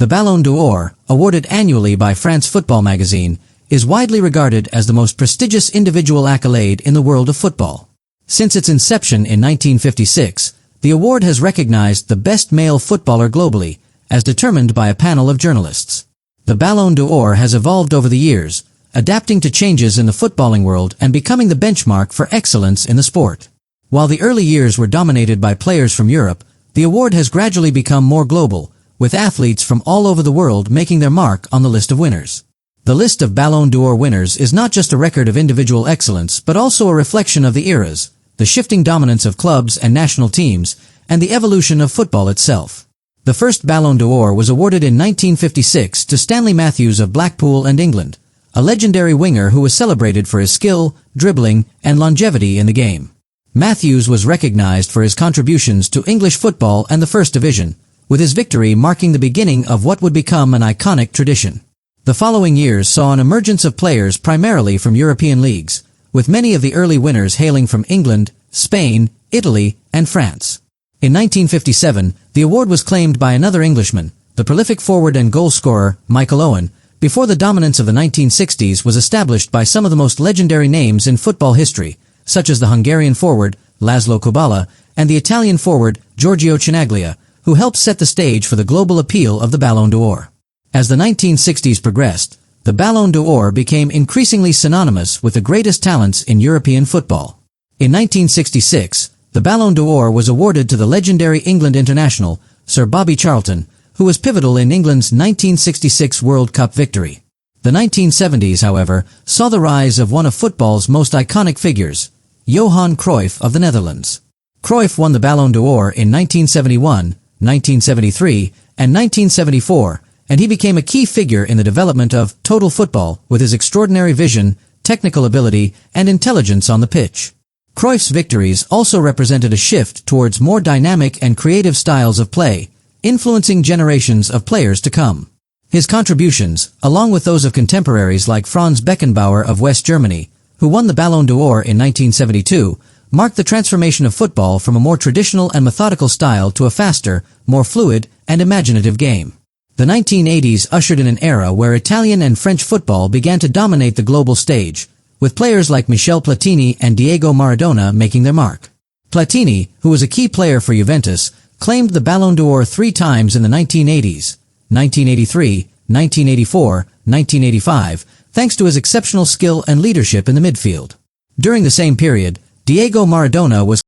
The Ballon d'Or, awarded annually by France Football magazine, is widely regarded as the most prestigious individual accolade in the world of football. Since its inception in 1956, the award has recognized the best male footballer globally, as determined by a panel of journalists. The Ballon d'Or has evolved over the years, adapting to changes in the footballing world and becoming the benchmark for excellence in the sport. While the early years were dominated by players from Europe, the award has gradually become more global, with athletes from all over the world making their mark on the list of winners. The list of Ballon d'Or winners is not just a record of individual excellence but also a reflection of the eras, the shifting dominance of clubs and national teams, and the evolution of football itself. The first Ballon d'Or was awarded in 1956 to Stanley Matthews of Blackpool and England, a legendary winger who was celebrated for his skill, dribbling, and longevity in the game. Matthews was recognized for his contributions to English football and the First Division, with his victory marking the beginning of what would become an iconic tradition. The following years saw an emergence of players primarily from European leagues, with many of the early winners hailing from England, Spain, Italy, and France. In 1957, the award was claimed by another Englishman, the prolific forward and goal scorer, Michael Owen, before the dominance of the 1960s was established by some of the most legendary names in football history, such as the Hungarian forward, Laszlo Kubala, and the Italian forward, Giorgio Chinaglia, who helped set the stage for the global appeal of the Ballon d'Or. As the 1960s progressed, the Ballon d'Or became increasingly synonymous with the greatest talents in European football. In 1966, the Ballon d'Or was awarded to the legendary England international, Sir Bobby Charlton, who was pivotal in England's 1966 World Cup victory. The 1970s, however, saw the rise of one of football's most iconic figures, Johan Cruyff of the Netherlands. Cruyff won the Ballon d'Or in 1971, 1973, and 1974, and he became a key figure in the development of total football with his extraordinary vision, technical ability, and intelligence on the pitch. Cruyff's victories also represented a shift towards more dynamic and creative styles of play, influencing generations of players to come. His contributions, along with those of contemporaries like Franz Beckenbauer of West Germany, who won the Ballon d'Or in 1972, marked the transformation of football from a more traditional and methodical style to a faster, more fluid, and imaginative game. The 1980s ushered in an era where Italian and French football began to dominate the global stage, with players like Michel Platini and Diego Maradona making their mark. Platini, who was a key player for Juventus, claimed the Ballon d'Or 3 times in the 1980s, 1983, 1984, 1985, thanks to his exceptional skill and leadership in the midfield. During the same period, Diego Maradona was